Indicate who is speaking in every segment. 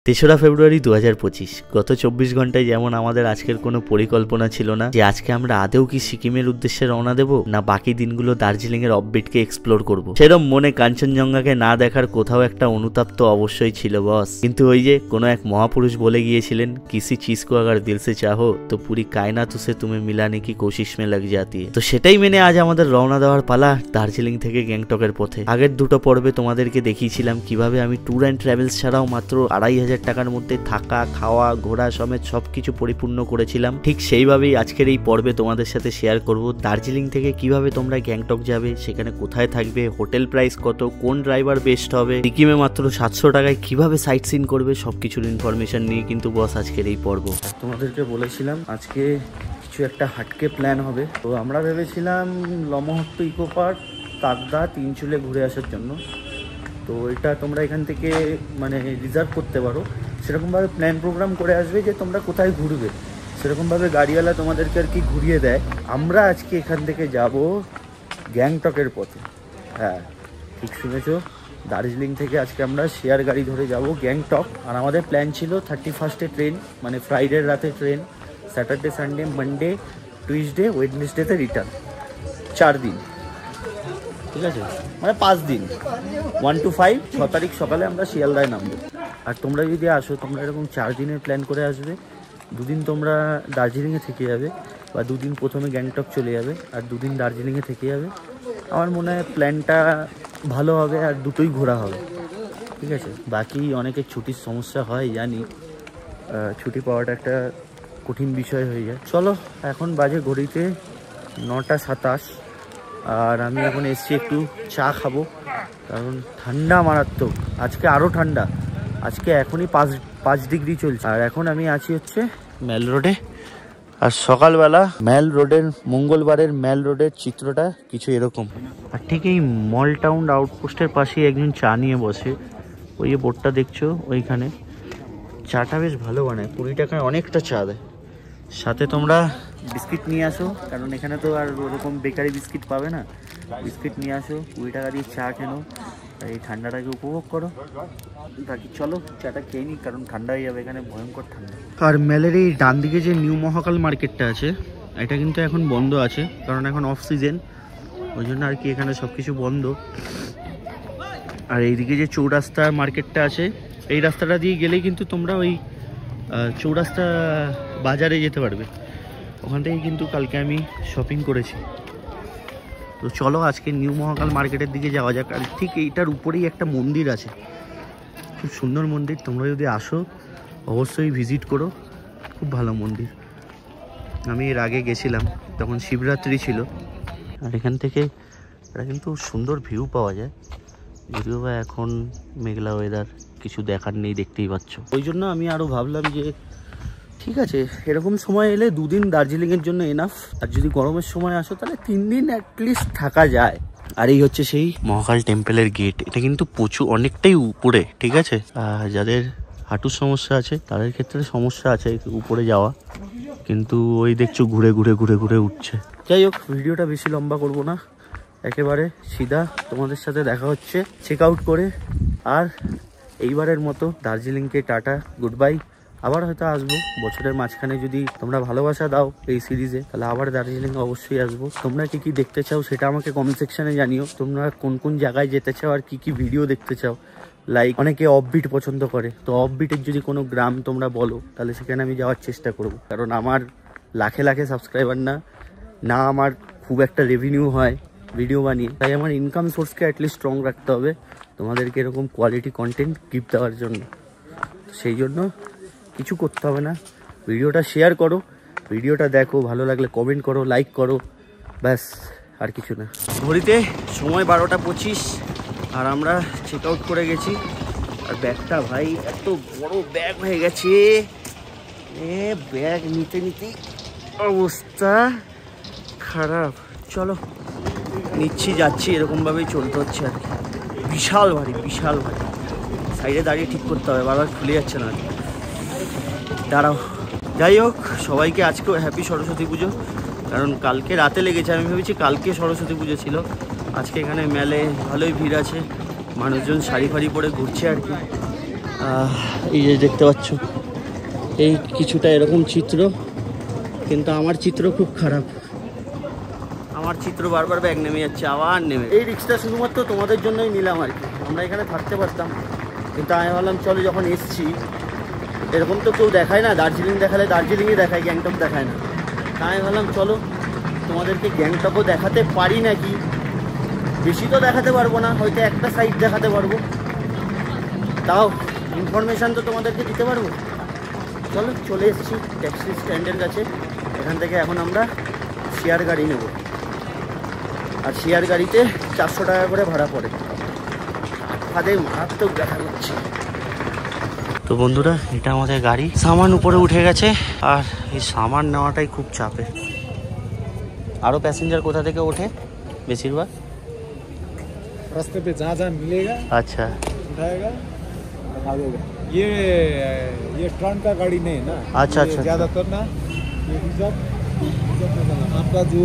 Speaker 1: তেসরা ফেব্রুয়ারি 2025। গত 24 ঘন্টায় যেমন আমাদের আজকের কোনো পরিকল্পনা ছিল না যে আজকে আমরা আদেও কি সিকিমের উদ্দেশ্যে রওনা দেব, না বাকি দিনগুলো দার্জিলিং এর অফবিটকে এক্সপ্লোর করব। সেরকম মনে কাঞ্চনজঙ্ঘাকে না দেখার কোথাও একটা অনুতাপ তো অবশ্যই ছিল বস। কিন্তু ওই যে কোনো এক মহাপুরুষ বলে গিয়েছিলেন, কিসি চিজ কো আগার দিল সে চাহো তো পুরি কায়নাত উসে তুমি মিলানে কি কোশিশ মে লাগ জাতি হ্যায়। তো সেটাই মেনে আজ আমাদের রওনা দেওয়ার পালা দার্জিলিং থেকে গ্যাংটকের পথে। আগের দুটো পর্বে তোমাদেরকে দেখিয়েছিলাম কিভাবে আমি ট্যুর অ্যান্ড ট্রাভেলস ছাড়াও মাত্র 2500 টাকার মধ্যে থাকা, খাওয়া, ঘোরা সমেত সবকিছু পরিপূর্ণ করেছিলাম। ঠিক সেইভাবেই আজকের এই পর্বে তোমাদের সাথে শেয়ার করব দার্জিলিং থেকে কিভাবে তোমরা গ্যাংটক যাবে, সেখানে কোথায় থাকবে, হোটেল প্রাইস কত, কোন ড্রাইভার বেস্ট হবে, সিকিমে মাত্র 700 টাকায় কিভাবে সাইট সিন করবে, সবকিছুর ইনফরমেশন নিয়ে কিন্তু বস আজকের এই পর্ব। তোমাদেরকে বলেছিলাম আজকে কিছু একটা হাটকে প্ল্যান হবে। তো আমরা ভেবেছিলাম লমহট্ট ইকো পার্ক, তাকদা, তিনচুলে ঘুরে আসার জন্য। তো এটা তোমরা এখান থেকে মানে রিজার্ভ করতে পারো। সেরকমভাবে প্ল্যান প্রোগ্রাম করে আসবে যে তোমরা কোথায় ঘুরবে, সেরকমভাবে গাড়িওয়ালা তোমাদেরকে আর কি ঘুরিয়ে দেয়। আমরা আজকে এখান থেকে যাব গ্যাংটকের পথে। হ্যাঁ, ঠিক শুনেছো, দার্জিলিং থেকে আজকে আমরা শেয়ার গাড়ি ধরে যাব গ্যাংটক। আর আমাদের প্ল্যান ছিল 31 ট্রেন, মানে ফ্রাইডের রাতে train, Saturday, Sunday, Monday, Tuesday, ওয়েডনেসডেতে রিটার্ন। 4 দিন, ঠিক আছে, মানে 5 দিন, 1 to 5। 6 তারিখ সকালে আমরা শিয়ালদায় নামবো। আর তোমরা যদি আসো, তোমরা এরকম 4 দিনের প্ল্যান করে আসবে। 2 দিন তোমরা দার্জিলিংয়ে থেকে যাবে, বা 2 দিন প্রথমে গ্যাংটক চলে যাবে আর 2 দিন দার্জিলিংয়ে থেকে যাবে। আমার মনে হয় প্ল্যানটা ভালো হবে আর দুটোই ঘোরা হবে, ঠিক আছে। বাকি অনেকের ছুটির সমস্যা হয় জানি, ছুটি পাওয়াটা একটা কঠিন বিষয় হয়ে যায়। চলো, এখন বাজে ঘড়িতে 9টা 27, আর আমি এখন এসছি একটু চা খাবো, কারণ ঠান্ডা মারাত্মক। আজকে আরও ঠান্ডা, আজকে এখনই 5 ডিগ্রি চলছে। আর এখন আমি আছি হচ্ছে মেল রোডে। আর সকালবেলা মেল রোডের, মঙ্গলবারের মেল রোডের চিত্রটা কিছু এরকম। আর ঠিক এই মল টাউন আউটপোস্টের পাশেই একজন চা নিয়ে বসে, ওই যে বোর্ডটা দেখছো ওইখানে। চাটা বেশ ভালো বানায়, 20 টাকায় অনেকটা চা দেয়। সাথে তোমরা বিস্কিট নিয়ে আসো, কারণ এখানে তো আর ওরকম বেকারি বিস্কিট পাবে না। বিস্কিট নিয়ে আসো, 20 টাকা দিয়ে চা কেনো, এই ঠান্ডাটাকে উপভোগ করো। বাকি চলো চাটা খেয়ে নিই, কারণ ঠান্ডা হয়ে যাবে, এখানে ভয়ঙ্কর ঠান্ডা। আর মেলের এই ডান দিকে যে নিউ মহাকাল মার্কেটটা আছে, এটা কিন্তু এখন বন্ধ আছে, কারণ এখন অফ সিজন, ওই জন্য আর কি এখানে সব কিছু বন্ধ। আর এইদিকে যে চৌরাস্তা মার্কেটটা আছে, এই রাস্তাটা দিয়ে গেলেই কিন্তু তোমরা ওই চৌরাস্তা বাজারে যেতে পারবে। ওখান থেকে কিন্তু কালকে আমি শপিং করেছি। তো চলো আজকে নিউ মহাকাল মার্কেটের দিকে যাওয়া যাক। আর ঠিক এইটার উপরেই একটা মন্দির আছে, খুব সুন্দর মন্দির। তোমরা যদি আসো অবশ্যই ভিজিট করো, খুব ভালো মন্দির। আমি এর আগে গেছিলাম, তখন শিবরাত্রি ছিল। আর এখান থেকে এটা কিন্তু সুন্দর ভিউ পাওয়া যায়, যদিও বা এখন মেঘলা ওয়েদার, কিছু দেখার নেই, দেখতেই পাচ্ছ। ওই জন্য আমি আরও ভাবলাম যে ঠিক আছে, এরকম সময় এলে 2 দিন দার্জিলিংয়ের জন্য এনাফ। আর যদি গরমের সময় আসো তাহলে 3 দিন অ্যাটলিস্ট থাকা যায়। আর এই হচ্ছে সেই মহাকাল টেম্পলের গেট। এটা কিন্তু প্রচুর অনেকটাই উপরে, ঠিক আছে। যাদের হাঁটুর সমস্যা আছে তাদের ক্ষেত্রে সমস্যা আছে উপরে যাওয়া, কিন্তু ওই দেখছো ঘুরে ঘুরে ঘুরে ঘুরে উঠছে। যাই হোক, ভিডিওটা বেশি লম্বা করব না, একেবারে সিধা তোমাদের সাথে দেখা হচ্ছে চেক আউট করে। আর এইবারের মতো দার্জিলিংকে টাটা, গুড বাই। আবার হয়তো আসবো বছরের মাঝখানে, যদি তোমরা ভালোবাসা দাও এই সিরিজে, তাহলে আবার দার্জিলিং অবশ্যই আসবো। তোমরা কি কি দেখতে চাও সেটা আমাকে কমেন্ট সেকশনে জানিও। তোমরা কোন কোন জায়গায় যেতে চাও আর কি কি ভিডিও দেখতে চাও। লাইক অনেকে অফবিট পছন্দ করে, তো অফবিটের যদি কোনো গ্রাম তোমরা বলো, তাহলে সেখানে আমি যাওয়ার চেষ্টা করব। কারণ আমার লাখে লাখে সাবস্ক্রাইবার না আমার খুব একটা রেভিনিউ হয় ভিডিও বানিয়ে, তাই আমার ইনকাম সোর্সকে অ্যাটলিস্ট স্ট্রং রাখতে হবে তোমাদেরকে এরকম কোয়ালিটি কন্টেন্ট গিফট দেওয়ার জন্য। সেই জন্য কিছু করতে হবে না, ভিডিওটা শেয়ার করো, ভিডিওটা দেখো, ভালো লাগলে কমেন্ট করো, লাইক করো, ব্যাস, আর কিছু না। ঘড়িতে সময় 12টা 25, আর আমরা চেক আউট করে গেছি। আর ব্যাগটা ভাই এত বড় ব্যাগ হয়ে গেছে, ব্যাগ নিতে নিতে অবস্থা খারাপ। চলো নিচ্ছি, যাচ্ছি, এরকমভাবেই চলতে হচ্ছে আর কি। বিশাল ভারী, বিশাল ভারী। সাইডে দাঁড়িয়ে ঠিক করতে হবে, বারবার খুলে যাচ্ছে না, দাঁড়াও। যাই হোক, সবাইকে আজকেও হ্যাপি সরস্বতী পুজো, কারণ কালকে রাতে লেগেছে। আমি ভেবেছি কালকে সরস্বতী পুজো ছিল। আজকে এখানে মেলে ভালোই ভিড় আছে, মানুষজন শাড়ি ফাড়ি পরে ঘুরছে আর কি। এই যে দেখতে পাচ্ছ এই কিছুটা এরকম চিত্র, কিন্তু আমার চিত্র খুব খারাপ। আমার চিত্র বারবার ব্যাগ নেমে যাচ্ছে, আবার নেমে। এই রিক্সটা শুধুমাত্র তোমাদের জন্যই নিলাম আর কি। আমরা এখানে থাকতে পারতাম, কিন্তু আমি ভাবলাম চলো যখন এসছি, এরকম তো কেউ দেখায় না, দার্জিলিং দেখালে দার্জিলিংই দেখায়, গ্যাংটক দেখায় না। তাই আমি ভাবলাম চলো তোমাদেরকে গ্যাংটকও দেখাতে পারি নাকি। বেশি তো দেখাতে পারবো না, হয়তো একটা সাইড দেখাতে পারবো, তাও ইনফরমেশান তো তোমাদেরকে দিতে পারবো। চলো চলে এসেছি ট্যাক্সি স্ট্যান্ডের কাছে। এখান থেকে এখন আমরা শেয়ার গাড়ি নেব, আর শেয়ার গাড়িতে 400 টাকা করে ভাড়া পড়ে। হাতে মারাত্মক দেখা যাচ্ছে। তো বন্ধুরা, এটা আমাদের গাড়ি, সামান উপরে উঠে গেছে, আর এই সামান নেওয়াটাই খুব চাপে। আরও প্যাসেঞ্জার কোথা থেকে ওঠে বেশিরভাগ?
Speaker 2: रास्ते पे जहाँ जहाँ मिलेगा
Speaker 1: अच्छा
Speaker 2: उठाएगा भागेगा। ये ट्रक का गाड़ी नहीं है ना।
Speaker 1: अच्छा अच्छा।
Speaker 2: ज्यादातर ना ये रिजर्व में चलना। आपका जो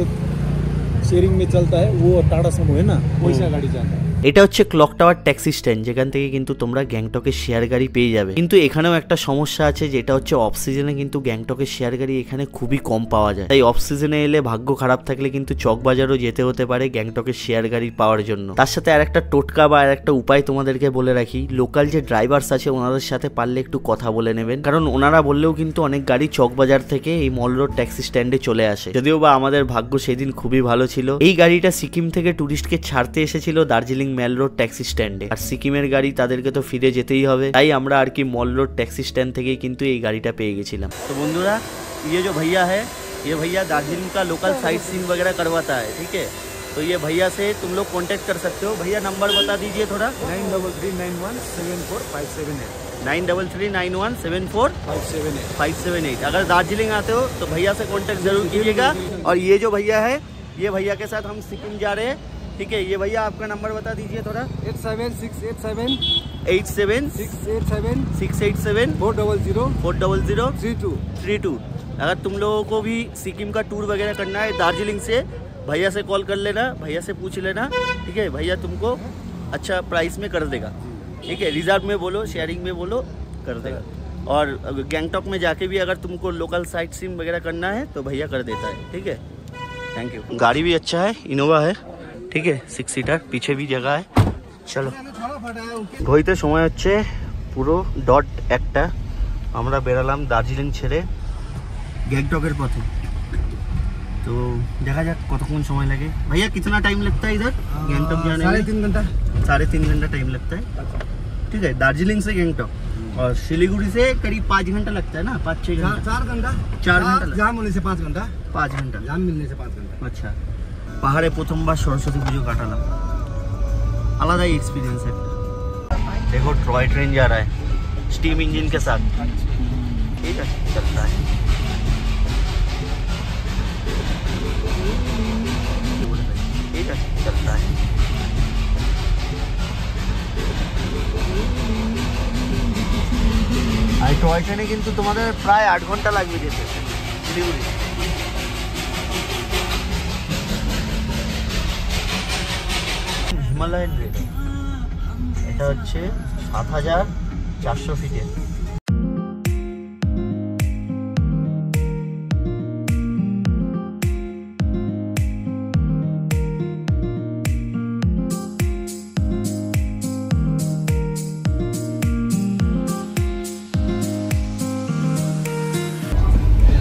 Speaker 2: शेयरिंग में चलता है वो टाटा सुमो है ना, वैसा गाड़ी जाता है।
Speaker 1: এটা হচ্ছে ক্লক টাওয়ার ট্যাক্সি স্ট্যান্ড, যেখান থেকে কিন্তু তোমরা গ্যাংটকের শেয়ার গাড়ি পেয়ে যাবে। কিন্তু এখানেও একটা সমস্যা আছে, যেটা হচ্ছে অফ সিজনে কিন্তু গ্যাংটকের শেয়ার গাড়ি এখানে খুবই কম পাওয়া যায়। তাই অফ সিজনে এলে ভাগ্য খারাপ থাকলে কিন্তু চকবাজারও যেতে হতে পারে গ্যাংটকের শেয়ার গাড়ি পাওয়ার জন্য। তার সাথে আর একটা টোটকা বা আর একটা উপায় তোমাদেরকে বলে রাখি, লোকাল যে ড্রাইভার্স আছে ওনাদের সাথে পারলে একটু কথা বলে নেবেন, কারণ ওনারা বললেও কিন্তু অনেক গাড়ি চকবাজার থেকে এই মল রোড ট্যাক্সি স্ট্যান্ডে চলে আসে। যদিও বা আমাদের ভাগ্য সেদিন খুবই ভালো ছিল, এই গাড়িটা সিকিম থেকে টুরিস্টকে ছাড়তে এসেছিল দার্জিলিং মেল রোড ট্যাক্সি স্ট্যান্ডে, আর সিকিমের গাড়ি তাদেরকে তো ফিরে যেতেই হবে, তাই আমরা আর কি মল রোড ট্যাক্সি স্ট্যান্ড থেকেই কিন্তু এই গাড়িটা পেয়ে গেছিলাম। তো বন্ধুরা, ये जो भैया है, ये भैया दार्जिलिंग का लोकल साइट सीइंग वगैरह करवाता है, ठीक है। तो ये भैया से तुम लोग कांटेक्ट कर सकते हो। भैया नंबर बता दीजिए थोड़ा।
Speaker 2: 9339174578
Speaker 1: 9339174578। अगर दार्जिलिंग आते हो तो भैया से कांटेक्ट जरूर कीजिएगा। और ये जो भैया है, ये भैया के साथ हम सिक्किम जा रहे हैं, ठीक है। ये भैया आपका नंबर बता दीजिए थोड़ा।
Speaker 2: 8768740032।
Speaker 1: अगर तुम लोगों को भी सिक्किम का टूर वगैरह करना है दार्जिलिंग से, भैया से कॉल कर लेना, भैया से पूछ लेना, ठीक है। भैया तुमको अच्छा प्राइस में कर देगा, ठीक है। रिजर्व में बोलो, शेयरिंग में बोलो, कर देगा। और गैंगटॉक में जाके भी अगर तुमको लोकल साइट सीइंग वगैरह करना है तो भैया कर देता है, ठीक है। Thank you. गाड़ी भी अच्छा है, इनोवा है, ठीक है, 6 सीटर, पीछे भी जगह है। चलो, ঘড়িতে সময় হচ্ছে পুরো ডট 1টা। আমরা বেরালাম দার্জিলিং ছেড়ে गैंगटॉक पथे। तो देखा जाक कतक्षण समय लगे। भैया कितना टाइम लगता है इधर गैंगटॉक जाने में?
Speaker 2: 3.5 घंटा।
Speaker 1: 3.5 घंटा टाइम लगता है, ठीक है, दार्जिलिंग से गैंगटॉक। और सिलीगुड़ी से करीब 5 घंटा लगता है ना, 5-6 घंटा।
Speaker 2: 4 घंटा।
Speaker 1: 4 घंटा
Speaker 2: जाम होने से 5 घंटा।
Speaker 1: 5 घंटा
Speaker 2: जाम मिलने से 5 घंटा।
Speaker 1: अच्छा। পাহাড়ে প্রথমবার সরস্বতী পুজো কাটালাম, আলাদাই एक्सपीरियंस है। देखो टॉय ट्रेन जा रहा है स्टीम इंजन के साथ, ठीक है, चलता है। ठीक है, चलता है। আর টয় ট্রেনে কিন্তু তোমাদের প্রায় 8 ঘন্টা লাগবে যেতে শিলিগুড়ি। হিমালয়ান রেল, এটা হচ্ছে 7400 ফিটের।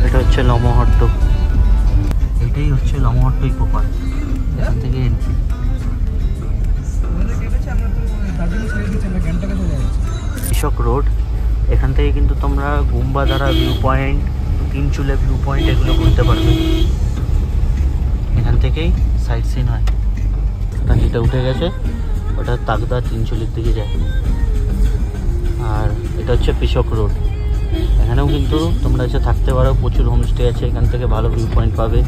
Speaker 1: এটা হচ্ছে লমহট্ট, এটাই হচ্ছে লমহট্ট ইকো পার্ক, এখান থেকে এন্ট্রি। কৃষক রোড, এখান থেকে কিন্তু তোমরা Gumbadhara view point, Tinchuley view point এগুলো ঘুরতে পারবে। এখান থেকেই সাইট সিন হয়। টাঙ্কিটা উঠে গেছে, ওটা তাগদা তিনচুলির দিকে যায়। আর এটা হচ্ছে কৃষক রোড, এখানেও কিন্তু তোমরা এসে থাকতে পারো, প্রচুর হোমস্টে আছে, এখান থেকে ভালো ভিউ পয়েন্ট পাবে।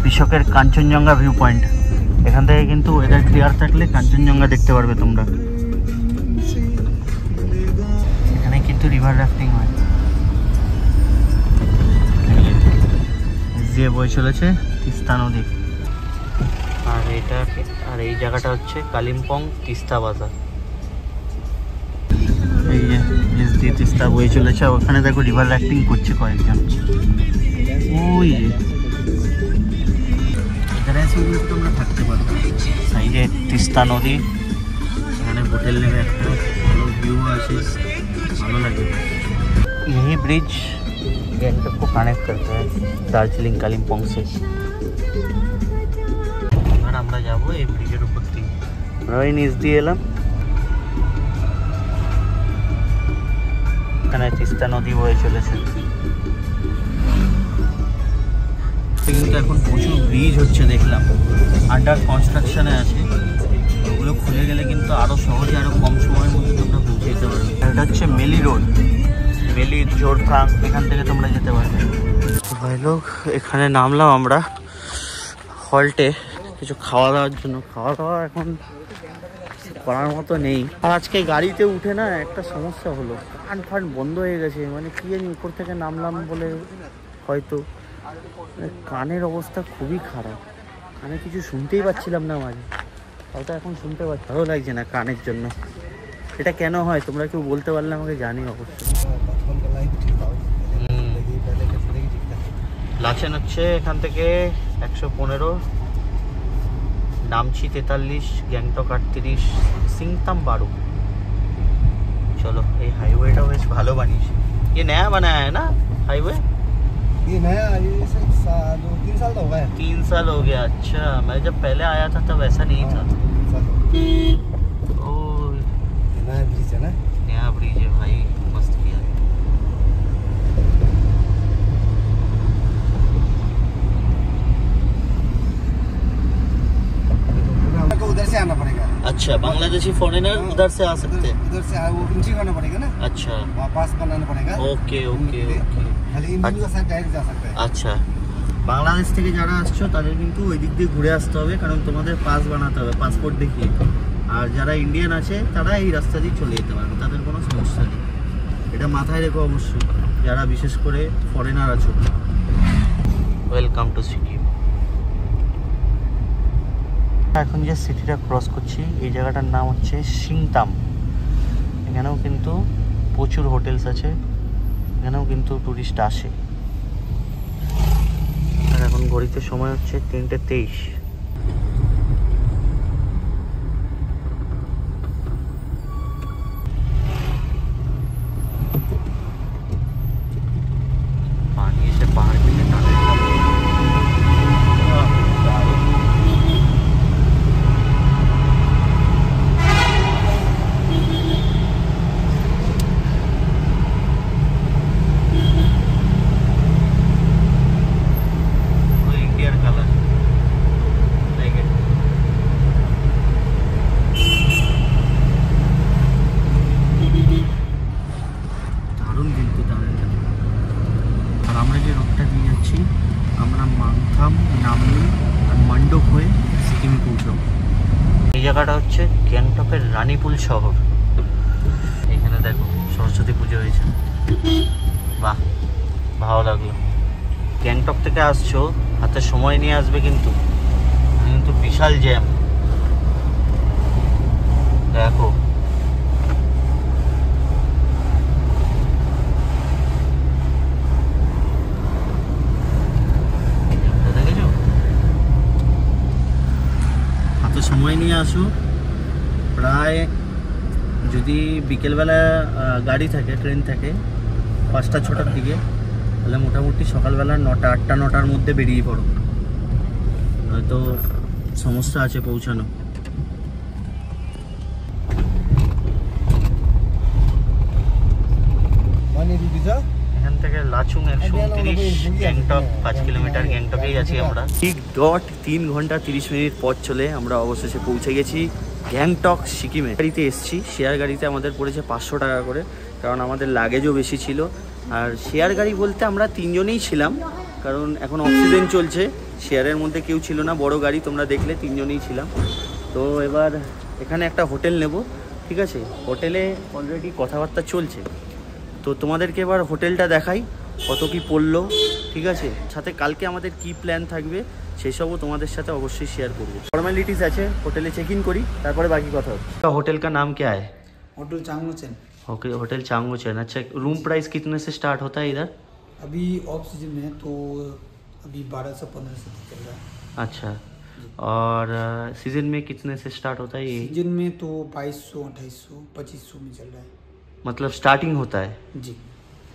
Speaker 1: কৃষকের কাঞ্চনজঙ্ঘা ভিউ পয়েন্ট, এখান থেকে কিন্তু ওয়েদার ক্লিয়ার থাকলে কাঞ্চনজঙ্ঘা দেখতে পারবে তোমরা। এখানে কিন্তু রিভার রাফটিং হয়, যে বয়ে চলেছে তিস্তা নদী। আর এই জায়গাটা হচ্ছে কালিম্পং তিস্তা বাজার। এই যে এসডি তিস্তা বয়ে চলেছে, ওখানে দেখো রিভার রাফটিং করছে কয়েকজন। ওই যে এখানে এসে তোমরা থাকতে পারবে, সাইডে তিস্তা নদী, এখানে হোটেল নেবে, একটা ভালো ভিউ আছে, ভালো লাগে। यही ब्रिज गैंगटॉक को कनेक्ट करता है दार्जिलिंग कालिम्पोंग से। এবার আমরা যাব এই ব্রিজের উপর দিয়ে, আমরা ওই নিচ দিয়ে এলাম। এখানে তিস্তা নদী বয়ে চলেছে, কিন্তু এখন প্রচুর ব্রিজ হচ্ছে দেখলাম, আন্ডার কনস্ট্রাকশনে আছে। ওগুলো খুলে গেলে কিন্তু আরো সহজে আরো কম সময়ের মধ্যে তোমরা পৌঁছে যেতে পারবে। এটা হচ্ছে মেলি রোড, মেলি জোরথাং, এখান থেকে তোমরা যেতে পারবে। ভাই লোক এখানে নামলাম আমরা হল্টে কিছু খাওয়া দাওয়ার জন্য। খাওয়া দাওয়া এখন করার মতো নেই। আর আজকে গাড়িতে উঠে না একটা সমস্যা হলো, কান ফান বন্ধ হয়ে গেছে, মানে কি জানি উপর থেকে নামলাম বলে হয়তো কানের অবস্থা খুবই খারাপ, কানে কিছু শুনতেই পাচ্ছিলাম না মাঝে, হয়তো এখন শুনতে পাচ্ছি। ভালো লাগছে না কানের জন্য, এটা কেন হয় তোমরা কেউ বলতে পারলে আমাকে জানি অবশ্যই। লাচেন হচ্ছে এখান থেকে 115, नामची 43, গ্যাংটক 38, सिंगतम 12। चलो ये हाईवे टा बेश भालो बानिয়েছে। ये नया बनाया है ना हाईवे?
Speaker 2: ये नया, ये 3 साल तो हो गया।
Speaker 1: 3 साल हो गया। अच्छा, मैं जब पहले आया था तब ऐसा नहीं था। ओ
Speaker 2: नया ब्रिज है ना,
Speaker 1: नया ब्रिज है भाई, मस्त किया।
Speaker 2: उधर से आना पड़ेगा।
Speaker 1: अच्छा, बांग्लादेशी फॉरेनर उधर से आ सकते हैं?
Speaker 2: उधर से वो एंट्री करना पड़ेगा ना।
Speaker 1: अच्छा,
Speaker 2: वहाँ पास बनाना पड़ेगा।
Speaker 1: Okay okay okay.
Speaker 2: खाली इंडियन का साइड डायरेक्ट जा सकता है।
Speaker 1: আচ্ছা, বাংলাদেশ থেকে যারা আসছো তাদের কিন্তু ওই দিক দিয়ে ঘুরে আসতে হবে, কারণ তোমাদের পাস বানাতে হবে, পাসপোর্ট দেখিয়ে। আর যারা ইন্ডিয়ান আছে তারা এই রাস্তা দিয়ে চলে যেতে পারবে, তাদের কোনো সমস্যা নেই। এটা মাথায় রেখো অবশ্যই, যারা বিশেষ করে ফরেনার আছো। Welcome to Sikkim. এখন যে সিটিটা ক্রস করছি এই জায়গাটার নাম হচ্ছে সিংতাম। এখানেও কিন্তু প্রচুর হোটেলস আছে, এখানেও কিন্তু টুরিস্ট আসে। আর এখন ঘড়িতে সময় হচ্ছে 3:23। পানি এসে পাহাড় কেটে টানে। এই জায়গাটা হচ্ছে গ্যাংটকের রানীপুল শহর। এখানে দেখো সরস্বতী পুজো হয়েছে, বাহ ভালো লাগলো। গ্যাংটক থেকে আসছো হাতে সময় নিয়ে আসবে, কিন্তু কিন্তু বিশাল জ্যাম দেখো। সময় নিয়ে আসো, প্রায় যদি বিকেলবেলা গাড়ি থাকে, ট্রেন থাকে 5টা-6টার দিকে, তাহলে মোটামুটি সকালবেলা 9টা, 8টা 9টার মধ্যে বেরিয়ে পড়ো, হয়তো সমস্যা আছে পৌঁছানো। এখান থেকে লাচুং 129, গ্যাংটক 5 কিলোমিটার, গ্যাংটকেই আছি আমরা। ঠিক 3 ঘন্টা 30 মিনিট পথ চলে আমরা অবশেষে পৌঁছে গেছি গ্যাংটক সিকিমে। গাড়িতে এসছি, শেয়ার গাড়িতে আমাদের পড়েছে 500 টাকা করে, কারণ আমাদের লাগেজও বেশি ছিল। আর শেয়ার গাড়ি বলতে আমরা 3 জনেই ছিলাম, কারণ এখন অক্সিজেন চলছে, শেয়ারের মধ্যে কেউ ছিল না। বড় গাড়ি তোমরা দেখলে 3 জনেই ছিলাম। তো এবার এখানে একটা হোটেল নেব, ঠিক আছে? হোটেলে অলরেডি কথাবার্তা চলছে, তো তোমাদেরকে এবার হোটেলটা দেখাই কত কি পড়লো, ঠিক আছে? সাথে কালকে আমাদের কি প্ল্যান থাকবে সেসবও তোমাদের সাথে অবশ্যই শেয়ার করবো। ফর্মালিটিস আছে, হোটেলে চেক ইন করি, তারপরে বাকি কথা হচ্ছে। হোটেল কা নাম क्या है?
Speaker 2: Hotel Changmuchen.
Speaker 1: Okay, hotel Changochan. अच्छा, रूम प्राइस कितने से स्टार्ट होता है इधर?
Speaker 3: अभी ऑफ सीजन में है तो अभी 1200-1500 तक चल रहा है।
Speaker 1: अच्छा, और सीजन में कितने से स्टार्ट होता है ये?
Speaker 3: सीजन में तो 2200, 2800, 2500 में चल रहा है।
Speaker 1: मतलब स्टार्टिंग होता है?
Speaker 3: जी।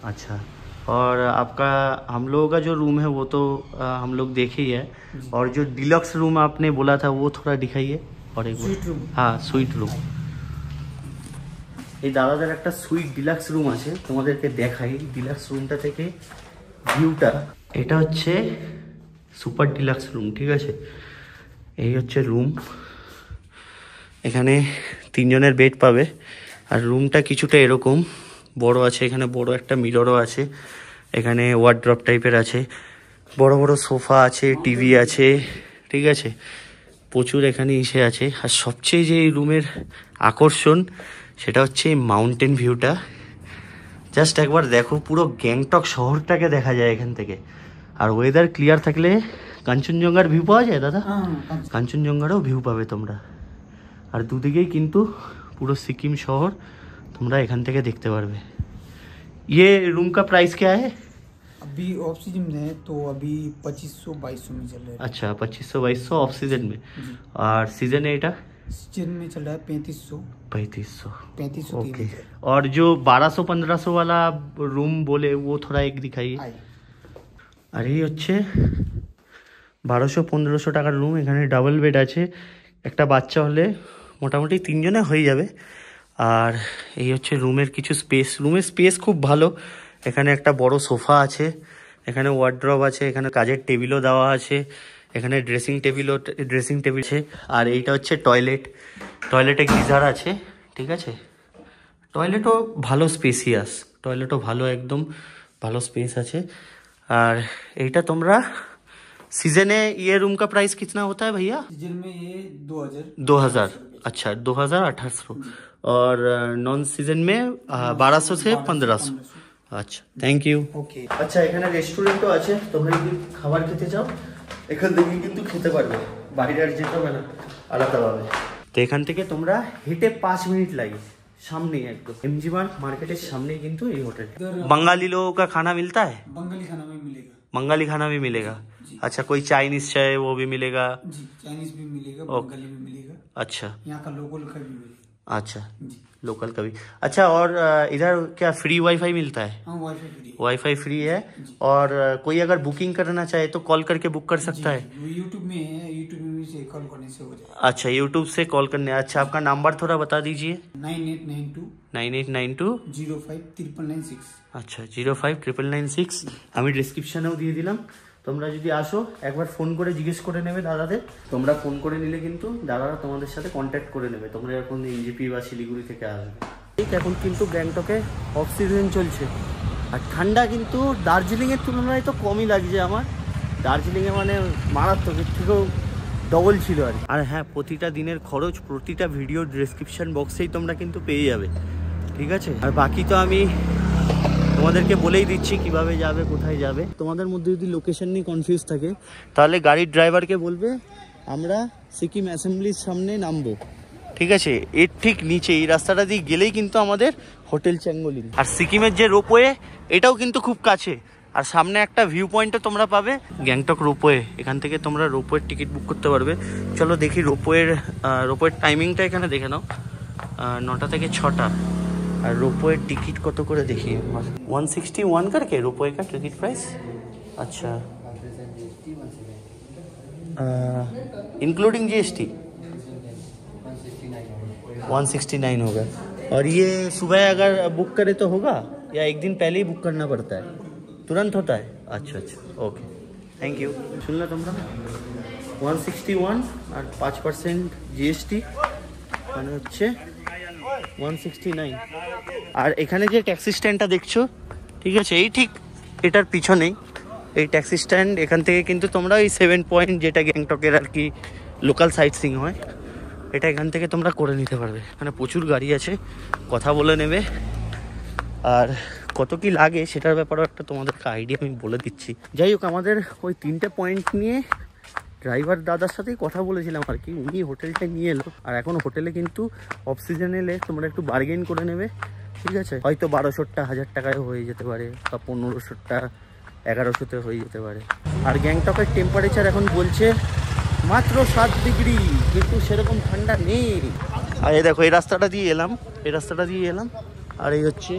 Speaker 1: अच्छा, और आपका हम लोगों का जो रूम है वो तो हम लोग देखे ही है, और जो डिलक्स रूम आपने बोला था वो थोड़ा दिखाइए। और एक
Speaker 3: स्वीट रूम।
Speaker 1: हाँ, सुइट रूम। এই দাদাদের একটা সুইট ডিলাক্স রুম আছে, তোমাদেরকে দেখাই ডিলাক্স রুমটা থেকে ভিউটা। এটা হচ্ছে সুপার ডিলাক্স রুম, ঠিক আছে? এই হচ্ছে রুম, এখানে 3 জনের বেড পাবে। আর রুমটা কিছুটা এরকম বড় আছে, এখানে বড় একটা মিররও আছে, এখানে ওয়ার্ড্রপ টাইপের আছে, বড় বড় সোফা আছে, টিভি আছে, ঠিক আছে? প্রচুর এখানে ইসে আছে। আর সবচেয়ে যে এই রুমের আকর্ষণ সেটা হচ্ছে এই মাউন্টেন ভিউটা। জাস্ট একবার দেখো, পুরো গ্যাংটক শহরটাকে দেখা যায় এখান থেকে। আর ওয়েদার ক্লিয়ার থাকলে কাঞ্চনজঙ্ঘার ভিউ পাওয়া যায় দাদা, কাঞ্চনজঙ্ঘারও ভিউ পাবে তোমরা। আর দুদিকেই কিন্তু পুরো সিকিম শহর তোমরা এখান থেকে দেখতে পারবে। ये रूम का प्राइस क्या है?
Speaker 3: अभी ऑफ सीजन में है तो अभी 2500-2200 में चल रहा है।
Speaker 1: अच्छा, 2500-2200 ऑफ सीजन में। और सीजन है এটা?
Speaker 3: सीजन में चल रहा है 3500।
Speaker 1: 3500 ओके।
Speaker 3: 3500।
Speaker 1: और जो 1200-1500 वाला रूम बोले वो थोड़ा एक दिखाइए। আর এই হচ্ছে 1200-1500 টাকার রুম। এখানে ডাবল বেড আছে, একটা বাচ্চা হলে মোটামুটি 3 জনে হয়ে যাবে। আর এই হচ্ছে রুমের কিছু স্পেস, রুমের স্পেস খুব ভালো। এখানে একটা বড় সোফা আছে, এখানে ওয়ার্ড্রপ আছে, এখানে কাজের টেবিলও দেওয়া আছে, এখানে ড্রেসিং টেবিল আছে। আর এইটা হচ্ছে টয়লেট, টয়লেটে গিজার আছে, ঠিক আছে? টয়লেটও ভালো স্পেসিয়াস, টয়লেটও ভালো, একদম ভালো স্পেস আছে। और এইটা তোমরা सीजने ये रूम का प्राइस कितना होता है भैया?
Speaker 3: सीजन में ये
Speaker 1: 2000। अच्छा, 2000-1800। और नॉन सीजन में 1200 से 1500। আচ্ছা, থ্যাংক ইউ।
Speaker 3: ওকে।
Speaker 1: আচ্ছা, এখানে রেস্টুরেন্টও আছে, তোমরা যদি খাবার খেতে চাও এখান থেকে কিন্তু খেতে পারবে, বাইরে আর যেতে হবে না আলাদাভাবে। তো এখান থেকে তোমরা হেঁটে 5 মিনিট লাগে, সামনেই একদম एमजी मार्केटेर सामने किंतु ये होटल। बंगाली लोगों का खाना मिलता है?
Speaker 3: बंगाली खाना में मिलेगा।
Speaker 1: बंगाली खाना भी मिलेगा? अच्छा, कोई चाइनीज चाहे वो भी मिलेगा?
Speaker 3: जी, चाइनीज भी मिलेगा, बंगाली भी मिलेगा।
Speaker 1: अच्छा,
Speaker 3: यहाँ का लोकल का भी मिलेगा।
Speaker 1: अच्छा, लोकल का भी। अच्छा, और इधर क्या फ्री वाईफाई मिलता है?
Speaker 3: हाँ, वाईफाई फ्री।
Speaker 1: वाईफाई फ्री है। और कोई अगर बुकिंग करना चाहे तो कॉल करके बुक कर सकता है?
Speaker 3: यूट्यूब में है, यूट्यूब में से कॉल करने से हो जाएगा।
Speaker 1: अच्छा, यूट्यूब से कॉल करने। अच्छा, आपका नंबर थोड़ा बता दीजिए।
Speaker 3: 9892 059996।
Speaker 1: আচ্ছা, 059996। আমি ডেসক্রিপশনেও দিয়ে দিলাম। তোমরা যদি আসো একবার ফোন করে জিজ্ঞেস করে নেবে দাদাদের। তোমরা ফোন করে নিলে কিন্তু দাদারা তোমাদের সাথে কন্ট্যাক্ট করে নেবে, তোমরা এখন এনজেপি বা শিলিগুড়ি থেকে আসবে। ঠিক, এখন কিন্তু গ্যাংটকে অফ সিজন চলছে, আর ঠান্ডা কিন্তু দার্জিলিংয়ের তুলনায় তো কমই লাগছে আমার। দার্জিলিংয়ে মানে মারাত্মক, এর থেকেও ডবল ছিল আর। আর হ্যাঁ, প্রতিটা দিনের খরচ প্রতিটা ভিডিও ডেসক্রিপশন বক্সেই তোমরা কিন্তু পেয়ে যাবে, ঠিক আছে? আর বাকি তো আমি তোমাদেরকে বলেই দিচ্ছি কিভাবে যাবে, কোথায় যাবে। তোমাদের মধ্যে যদি লোকেশন নিয়ে কনফিউজ থাকে তাহলে গাড়ির ড্রাইভারকে বলবে আমরা সিকিম অ্যাসেম্বলির সামনে নামবো, ঠিক আছে? এর ঠিক নিচে এই রাস্তাটা দিয়ে গেলেই কিন্তু আমাদের হোটেল চ্যাঙ্গোলিং। আর সিকিমের যে রোপওয়ে এটাও কিন্তু খুব কাছে, আর সামনে একটা ভিউ পয়েন্টও তোমরা পাবে, গ্যাংটক রোপওয়ে। এখান থেকে তোমরা রোপওয়ের টিকিট বুক করতে পারবে। চলো দেখি রোপওয়ের টাইমিংটা এখানে দেখে নাও, 9টা থেকে 6টা। और रोपवे टिकट कत करे देखिए 161 करके रोपवे का टिकट प्राइस। अच्छा, इंक्लूडिंग जीएसटी 169 होगा। और ये सुबह अगर बुक करे तो होगा या एक दिन पहले ही बुक करना पड़ता है? तुरंत होता है? अच्छा अच्छा, ओके, थैंक यू। सुनला तुमरा 161 और 5% जीएसटी মানে হচ্ছে 169। আর এখানে যে ট্যাক্সি স্ট্যান্ডটা দেখছো, ঠিক আছে, এই ঠিক এটার পিছনেই এই ট্যাক্সি স্ট্যান্ড। এখান থেকে কিন্তু তোমরা ওই 7 পয়েন্ট যেটা গ্যাংটকের আর কি লোকাল সাইট সিং হয়, এটা এখান থেকে তোমরা করে নিতে পারবে। এখানে প্রচুর গাড়ি আছে, কথা বলে নেবে। আর কত কি লাগে সেটার ব্যাপারেও একটা তোমাদেরকে আইডিয়া আমি বলে দিচ্ছি। যাই হোক, আমাদের ওই 3টে পয়েন্ট নিয়ে ড্রাইভার দাদার সাথেই কথা বলেছিলাম আর কি, উনি হোটেলটা নিয়ে এলো। আর এখন হোটেলে কিন্তু অফ সিজন এলে তোমরা একটু বার্গেন করে নেবে, ঠিক আছে, হয়তো 1200টা 1000 টাকায় হয়ে যেতে পারে, বা 1500টা 1100তে হয়ে যেতে পারে। আর গ্যাংটকের টেম্পারেচার এখন বলছে মাত্র 7 ডিগ্রি, কিন্তু সেরকম ঠান্ডা নেই। আর এই দেখো, এই রাস্তাটা দিয়ে এলাম, আর এই হচ্ছে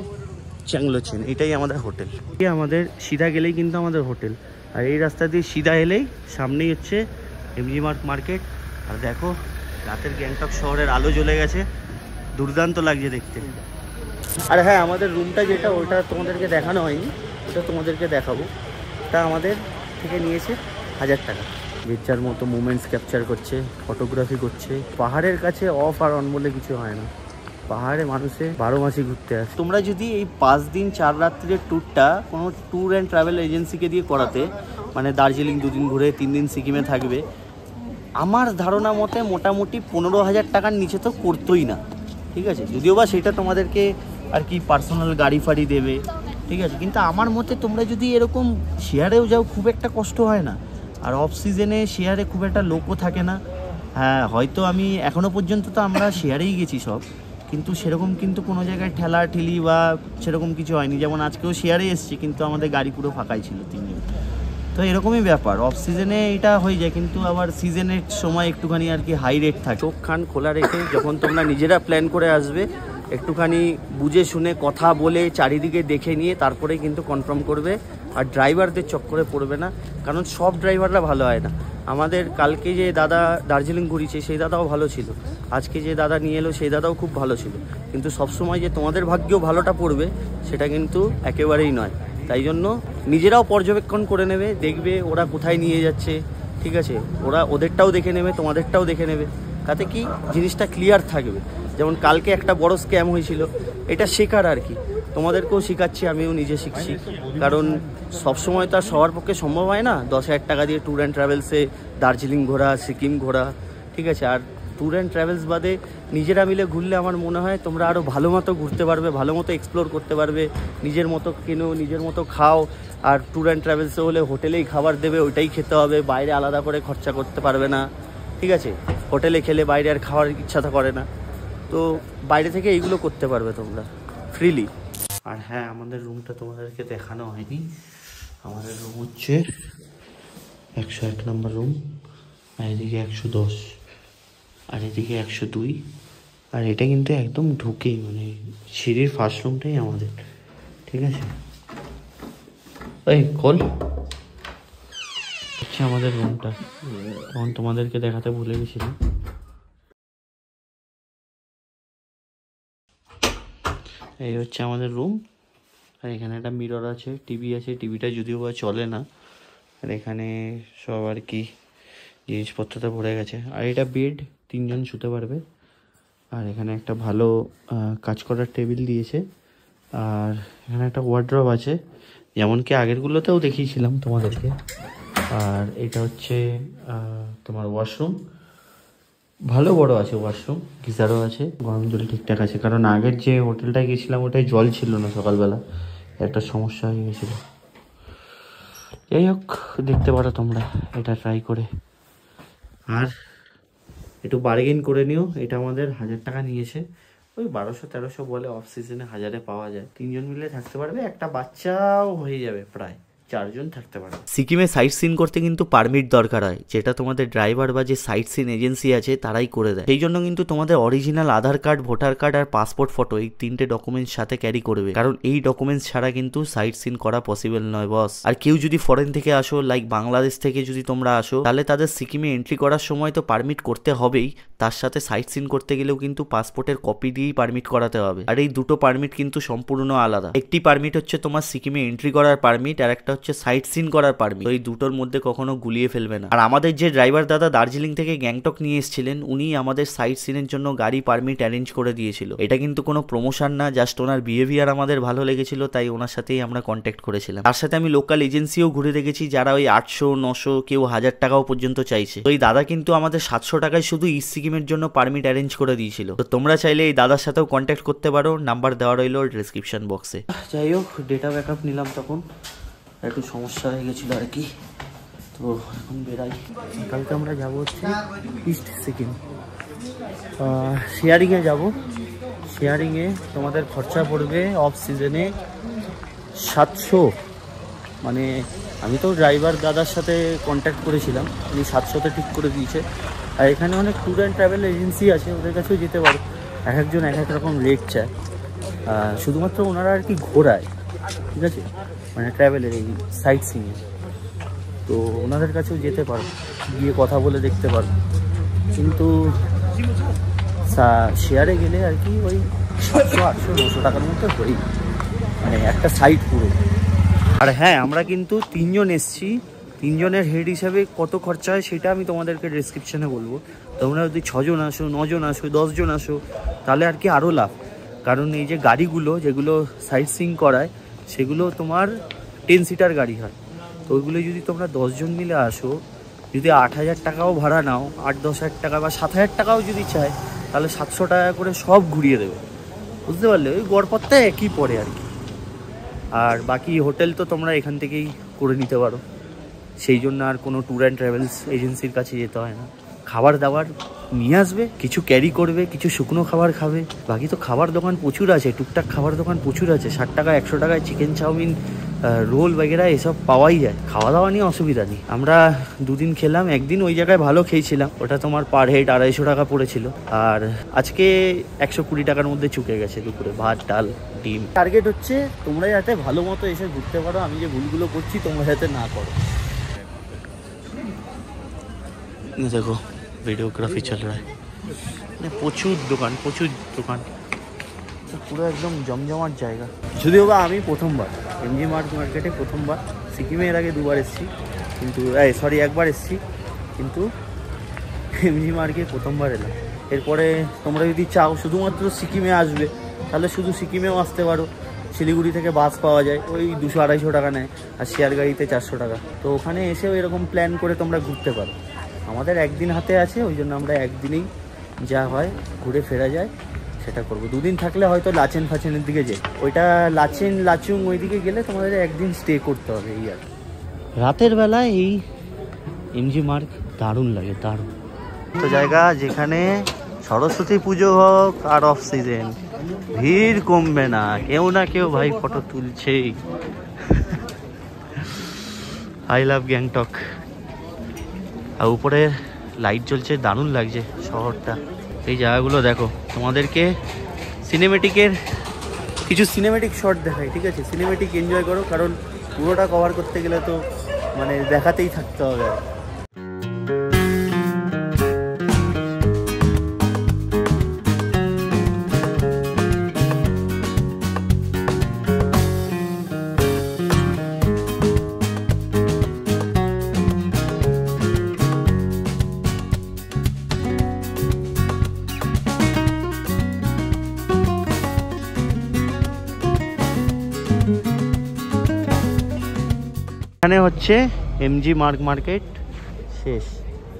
Speaker 1: চ্যাংলোচেন, এটাই আমাদের হোটেল। আমাদের সিধা গেলেই কিন্তু আমাদের হোটেল, আর এই রাস্তা দিয়ে সিধা এলেই সামনেই হচ্ছে এমজি মার্কেট। আর দেখো রাতের গ্যাংটক শহরের আলো জ্বলে গেছে, দুর্দান্ত লাগছে দেখতে। আর হ্যাঁ, আমাদের রুমটা যেটা, ওটা তোমাদেরকে দেখানো হয়নি, ওটা তোমাদেরকে দেখাবো। তা আমাদের থেকে নিয়েছে 1000 টাকা। বেচার মতো মুমেন্টস ক্যাপচার করছে, ফটোগ্রাফি করছে। পাহাড়ের কাছে অফ আর অন বলে কিছু হয় না, পাহাড়ে মানুষে 12 মাসই ঘুরতে আসে। তোমরা যদি এই 5 দিন 4 রাত্রির ট্যুরটা কোনো ট্যুর অ্যান্ড ট্রাভেল এজেন্সিকে দিয়ে করাতে, মানে দার্জিলিং 2 দিন ঘুরে 3 দিন সিকিমে থাকবে, আমার ধারণা মতে মোটামুটি 15,000 টাকার নিচে তো করতোই না, ঠিক আছে। যদিও বা সেটা তোমাদেরকে আর কি পার্সোনাল গাড়ি ফাড়ি দেবে, ঠিক আছে, কিন্তু আমার মতে তোমরা যদি এরকম শেয়ারেও যাও খুব একটা কষ্ট হয় না। আর অফ সিজনে শেয়ারে খুব একটা লোকও থাকে না। হ্যাঁ, হয়তো আমি এখনও পর্যন্ত তো আমরা শেয়ারেই গেছি সব, কিন্তু সেরকম কিন্তু কোনো জায়গায় ঠেলা ঠেলি বা সেরকম কিছু হয়নি। যেমন আজকেও শেয়ারে এসেছি, কিন্তু আমাদের গাড়ি পুরো ফাঁকাই ছিল 3 জন। তো এরকমই ব্যাপার, অফ সিজনে এটা হয়ে যায়, কিন্তু আবার সিজনের সময় একটুখানি আর কি হাই রেট থাকে। চোখ কান খোলা রেখে যখন তোমরা নিজেরা প্ল্যান করে আসবে, একটুখানি বুঝে শুনে কথা বলে চারিদিকে দেখে নিয়ে তারপরে কিন্তু কনফার্ম করবে। আর ড্রাইভারদের চক্করে পড়বে না, কারণ সব ড্রাইভাররা ভালো হয় না। আমাদের কালকে যে দাদা দার্জিলিং ঘুরিয়েছে সেই দাদাও ভালো ছিল, আজকে যে দাদা নিয়ে এলো সেই দাদাও খুব ভালো ছিল, কিন্তু সবসময় যে তোমাদের ভাগ্যেও ভালোটা পড়বে সেটা কিন্তু একেবারেই নয়। তাই জন্য নিজেরাও পর্যবেক্ষণ করে নেবে, দেখবে ওরা কোথায় নিয়ে যাচ্ছে, ঠিক আছে, ওরা ওদেরটাও দেখে নেবে, তোমাদেরটাও দেখে নেবে, তাতে কি জিনিসটা ক্লিয়ার থাকবে। যেমন কালকে একটা বড় স্ক্যাম হয়েছিল, এটা শেখার আর কি, তোমাদেরকেও শেখাচ্ছি, আমিও নিজে শিখছি। কারণ সবসময় তো আর সবার পক্ষে সম্ভব হয় না 10,000 টাকা দিয়ে ট্যুর অ্যান্ড ট্রাভেলসে দার্জিলিং ঘোরা, সিকিম ঘোরা, ঠিক আছে। আর ট্যুর অ্যান্ড ট্রাভেলস বাদে নিজেরা মিলে ঘুরলে আমার মনে হয় তোমরা আরও ভালো মতো ঘুরতে পারবে, ভালো মতো এক্সপ্লোর করতে পারবে, নিজের মতো কেনো, নিজের মতো খাও। আর ট্যুর অ্যান্ড ট্রাভেলসে হলে হোটেলেই খাবার দেবে, ওইটাই খেতে হবে, বাইরে আলাদা করে খরচা করতে পারবে না, ঠিক আছে। হোটেলে খেলে বাইরে আর খাওয়ার ইচ্ছাটা করে না, তো বাইরে থেকে এইগুলো করতে পারবে তোমরা ফ্রিলি। আর হ্যাঁ, আমাদের রুমটা তোমাদেরকে দেখানো হয়নি, আমাদের রুম হচ্ছে 101 নম্বর রুম, আর এদিকে 110, আর এদিকে 102, আর এটা কিন্তু একদম ঢুকেই মানে সিঁড়ির ফার্স্ট রুমটাই আমাদের, ঠিক আছে। এই খোল, হচ্ছে আমাদের রুমটা, তখন তোমাদেরকে দেখাতে ভুলে গেছিলাম। এই হচ্ছে আমাদের রুম, আর এখানে একটা মিরর আছে, টিভি আছে, টিভিটা যদিও বা চলে না, আর এখানে সব আর কি জিনিসপত্রতে ভরে গেছে। আর এটা বেড, 3 জন শুতে পারবে। আর এখানে একটা ভালো কাজ করার টেবিল দিয়েছে, আর এখানে একটা ওয়ার্ড্রপ আছে, যেমন কি আগেরগুলোতেও দেখিয়েছিলাম তোমাদেরকে। আর এটা হচ্ছে তোমার ওয়াশরুম, ভালো বড় আছে ওয়াশরুম, গিজারও আছে, গরম জল ঠিকঠাক আছে। কারণ আগের যে হোটেলটায় গেছিলাম ওটায় জল ছিল না, সকালবেলা একটা সমস্যা হয়ে গেছিলো। যাই হোক, দেখতে পারো তোমরা এটা ট্রাই করে। আর একটু বার্গেন করে নিও, এটা আমাদের 1000 টাকা নিয়েছে, ওই 1200-1300 বলে, অফ সিজনে 1000-এ পাওয়া যায়। 3 জন মিলে থাকতে পারবে, একটা বাচ্চাও হয়ে যাবে, প্রায় 4 জন থাকতে পারবে। সিকিমে সাইট সিন করতে কিন্তু পারমিট দরকার হয়, যেটা তোমাদের ড্রাইভার বা যে সাইট সিন এজেন্সি আছে তারাই করে দেয়। সেই জন্য কিন্তু তোমাদের অরিজিনাল আধার কার্ড, ভোটার কার্ড আর পাসপোর্ট ফটো, এই 3টে ডকুমেন্টস সাথে ক্যারি করবে, কারণ এই ডকুমেন্টস ছাড়া কিন্তু সাইট সিন করা পসিবল নয় বস। আর কেউ যদি ফরেন থেকে আসো, লাইক বাংলাদেশ থেকে যদি তোমরা আসো, তাহলে তাদের সিকিমে এন্ট্রি করার সময় তো পারমিট করতে হবেই, তার সাথে সাইট সিন করতে গেলেও কিন্তু পাসপোর্টের কপি দিয়েই পারমিট করাতে হবে। আর এই দুটো পারমিট কিন্তু সম্পূর্ণ আলাদা। একটি পারমিট হচ্ছে তোমার সিকিমে এন্ট্রি করার পারমিট, আর একটা হচ্ছে সাইট সিন করার পারমিট। এই দুটোর মধ্যে কখনো গুলিয়ে ফেলবে না। আর আমাদের যে ড্রাইভার দাদা দার্জিলিং থেকে গ্যাংটক নিয়ে এসেছিলেন, উনি আমাদের সাইট সিনের জন্য গাড়ি পারমিট অ্যারেঞ্জ করে দিয়েছিল। এটা কিন্তু কোনো প্রমোশন না, জাস্ট ওনার বিহেভিয়ার আমাদের ভালো লেগেছিল, তাই ওনার সাথেই আমরা কন্ট্যাক্ট করেছিলাম। তার সাথে আমি লোকাল এজেন্সিও ঘুরে দেখেছি, যারা ওই 800, 900, কেউ 1000 টাকাও পর্যন্ত চাইছে। তো এই দাদা কিন্তু আমাদের 700 টাকায় শুধু ইস্ট সিকিমের জন্য পারমিট অ্যারেঞ্জ করে দিয়েছিল। তো তোমরা চাইলে এই দাদার সাথেও কন্ট্যাক্ট করতে পারো, নাম্বার দেওয়া রইল ডিসক্রিপশন বক্সে। যাই হোক, ডেটা ব্যাকআপ নিলাম, তখন একটু সমস্যা হয়ে গেছিলো আর কি। তো এখন বেরাই, কালকে আমরা যাবো হচ্ছে ইস্ট সিকিম, শেয়ারিংয়ে যাব। শেয়ারিংয়ে তোমাদের খরচা পড়বে অফ সিজনে 700। মানে আমি তো ড্রাইভার দাদার সাথে কন্ট্যাক্ট করেছিলাম, উনি 700তে ঠিক করে দিয়েছে। আর এখানে অনেক ট্যুর অ্যান্ড ট্রাভেল এজেন্সি আছে, ওদের কাছেও যেতে পারো। এক একজন এক এক রকম রেট চায়, শুধুমাত্র ওনারা আর কি ঘোরায়, ঠিক আছে, মানে ট্রাভেলের এই সাইট সিইংয়ে। তো ওনাদের কাছেও যেতে পারো, গিয়ে কথা বলে দেখতে পারো। কিন্তু শেয়ারে গেলে আর কি ওই 700, 800, 900 টাকার মধ্যে হই, মানে একটা সাইট পুরো। আর হ্যাঁ, আমরা কিন্তু 3 জন এসছি, 3 জনের হেড হিসাবে কত খরচা হয় সেটা আমি তোমাদেরকে ডেসক্রিপশানে বলবো। তোমরা যদি 6 জন আসো, 9 জন আসো, 10 জন আসো, তাহলে আর কি আরও লাভ। কারণ এই যে গাড়িগুলো যেগুলো সাইট সিইং করায় সেগুলো তোমার 10 সিটার গাড়ি হয়। তো ওইগুলো যদি তোমরা 10 জন মিলে আসো, যদি 8,000 টাকাও ভাড়া নাও, 8-10 হাজার টাকা বা 7,000 টাকাও যদি চায়, তাহলে 700 টাকা করে সব ঘুরিয়ে দেবে, বুঝতে পারলে? ওই গড়পড়তে একই পড়ে আর কি। আর বাকি হোটেল তো তোমরা এখান থেকেই করে নিতে পারো, সেই জন্য আর কোনো ট্যুর অ্যান্ড ট্রাভেলস এজেন্সির কাছে যেতে হয় না। খাবার দাবার নিয়ে আসবে, কিছু ক্যারি করবে, কিছু শুকনো খাবার খাবে। বাকি তো খাবার দোকান প্রচুর আছে, টুকটাক খাবার দোকান প্রচুর আছে। 60 টাকা 100 টাকায় চিকেন চাউমিন, রোল বগেরা এসব পাওয়াই যায়। খাওয়া দাওয়া নিয়ে অসুবিধা নেই। আমরা 2 দিন খেলাম, একদিন ওই জায়গায় ভালো খেয়েছিলাম, ওটা তোমার পার হেড 250 টাকা পড়েছিল। আর আজকে 120 টাকার মধ্যে চুকে গেছে দুপুরে, ভাত, ডাল, ডিম। টার্গেট হচ্ছে তোমরা যাতে ভালো মতো এসে ঘুরতে পারো, আমি যে ভুলগুলো করছি তোমরা যাতে না করো। দেখো ভিডিওগ্রাফি চল রা है, প্রচুর দোকান, প্রচুর দোকান, পুরো একদম জমজমাট জায়গা। যদিও বা আমি প্রথমবার এমজি মার্কেটে প্রথমবার, সিকিমে এর আগে 2বার এসেছি, কিন্তু একবার এসেছি, কিন্তু এমজি মার্কেটে প্রথমবার এলাম। এরপরে তোমরা যদি চাও শুধুমাত্র সিকিমে আসবে, তাহলে শুধু সিকিমেও আসতে পারো। শিলিগুড়ি থেকে বাস পাওয়া যায়, ওই 200-250 টাকা নেয়, আর শেয়ার গাড়িতে 400 টাকা। তো ওখানে এসেও এরকম প্ল্যান করে তোমরা ঘুরতে পারো। আমাদের একদিন হাতে আছে, ওই জন্য আমরা একদিনেই যা হয় ঘুরে ফেরা যায় সেটা করবো। 2 দিন থাকলে হয়তো লাচেন ফাচেনের দিকে যাই, ওইটা লাচুং ওই দিকে গেলে তোমাদের একদিন স্টে করতে হবে। এই আর রাতের বেলায় এই এমজি মার্গ দারুণ লাগে, দারুণ। তো জায়গা যেখানে সরস্বতী পুজো হোক আর অফ সিজন, ভিড় কমবে না, কেউ না কেউ ভাই ফটো তুলছেই। I love Gangtok. আর উপরে লাইট জ্বলছে, দারুণ লাগছে শহরটা। এই জায়গাগুলো দেখো, তোমাদেরকে সিনেমেটিকের কিছু সিনেমেটিক শট দেখাই, ঠিক আছে? সিনেমেটিক এনজয় করো, কারণ পুরোটা কভার করতে গেলে তো মানে দেখাতেই থাকতে হবে। এখানে হচ্ছে এমজি মার্কেট শেষ,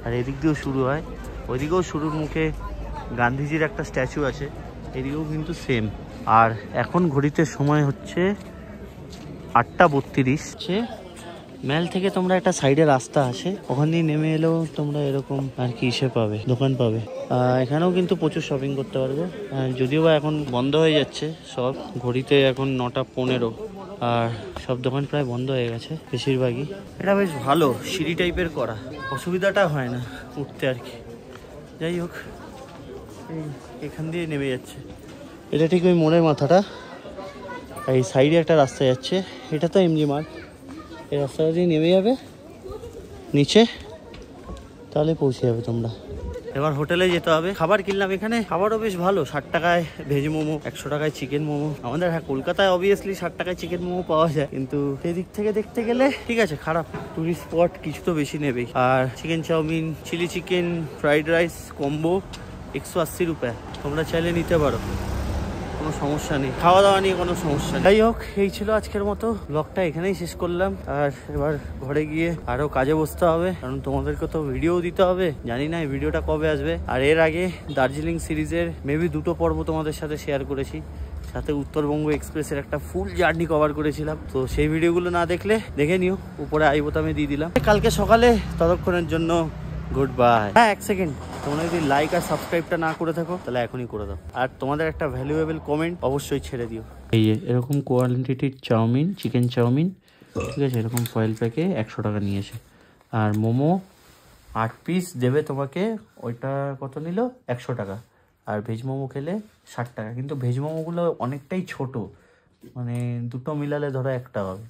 Speaker 1: আর এদিক দিয়েও শুরু হয়, ওইদিকেও শুরুর মুখে গান্ধীজির একটা স্ট্যাচু আছে, এদিকেও কিন্তু সেম। আর এখন ঘড়িতে সময় হচ্ছে 8:32। মেল থেকে তোমরা একটা সাইডে রাস্তা আছে, ওখান দিয়ে নেমে এলেও তোমরা এরকম আর কি ইসে পাবে, দোকান পাবে। এখানেও কিন্তু প্রচুর শপিং করতে পারবে, যদিও বা এখন বন্ধ হয়ে যাচ্ছে সব। ঘড়িতে এখন 9:15, আর সব দোকান প্রায় বন্ধ হয়ে গেছে বেশিরভাগই। এটা বেশ ভালো, সিঁড়ি টাইপের করা, অসুবিধাটা হয় না উঠতে আর কি। যাই হোক, এখান দিয়ে নেমে যাচ্ছে, এটা ঠিক ওই মোড়ের মাথাটা। এই সাইডে একটা রাস্তা যাচ্ছে, এটা তো এমজি মার্গ। এই রাস্তাটা দিয়ে নেমে যাবে নিচে, তাহলে পৌঁছে যাবে তোমরা। এবার হোটেলে যেতে হবে। খাবার কিনলাম এখানে, খাবারও বেশ ভালো। 60 টাকায় ভেজ মোমো, 100 টাকায় চিকেন মোমো। আমাদের হ্যাঁ কলকাতায় অবভিয়াসলি 60 টাকায় চিকেন মোমো পাওয়া যায়, কিন্তু সেদিক থেকে দেখতে গেলে ঠিক আছে, খারাপ। টুরিস্ট স্পট কিছু তো বেশি নেবেই। আর chicken chowmein, chilli chicken, fried rice combo 180 রুপিয়া। তোমরা চাইলে নিতে পারো, কোনো সমস্যা নেই, খাওয়া দাওয়া নিয়ে কোনো সমস্যা নেই। যাই হোক, এই ছিল আজকের মতো ব্লগটা, এখানেই শেষ করলাম। আর এবার ঘরে গিয়ে আরো কাজে বসতে হবে, কারণ তোমাদেরকে তো ভিডিও দিতে হবে। জানি না এই ভিডিওটা কবে আসবে। আর এর আগে দার্জিলিং সিরিজের মেবি 2টো পর্ব তোমাদের সাথে শেয়ার করেছি, সাথে উত্তরবঙ্গ এক্সপ্রেসের একটা ফুল জার্নি কভার করেছিলাম। তো সেই ভিডিওগুলো না দেখলে দেখে নিও, উপরে আই বোতামে দিয়ে দিলাম। কালকে সকালে, ততক্ষণের জন্য গুড বাই। হ্যাঁ, 1 সেকেন্ড। তোমরা যদি লাইক আর সাবস্ক্রাইবটা না করে থাকো তাহলে এখনই করে দাও, আর তোমাদের একটা ভ্যালুয়েবল কমেন্ট অবশ্যই ছেড়ে দিও। এই যে এরকম কোয়ান্টিটির চাউমিন, চিকেন চাউমিন, ঠিক আছে, এরকম ফয়েল প্যাকে 100 টাকা নিয়েছে। আর মোমো 8 পিস দেবে তোমাকে, ওইটা কত নিল 100 টাকা। আর ভেজ মোমো খেলে 60 টাকা। কিন্তু ভেজ মোমোগুলো অনেকটাই ছোট, মানে দুটো মিলালে ধরো একটা হবে,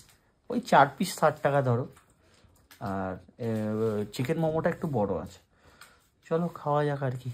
Speaker 1: ওই 4 পিস 60 টাকা ধরো। আর চিকেন মোমোটা একটু বড় আছে। চলো খাওয়া যাক আর কি।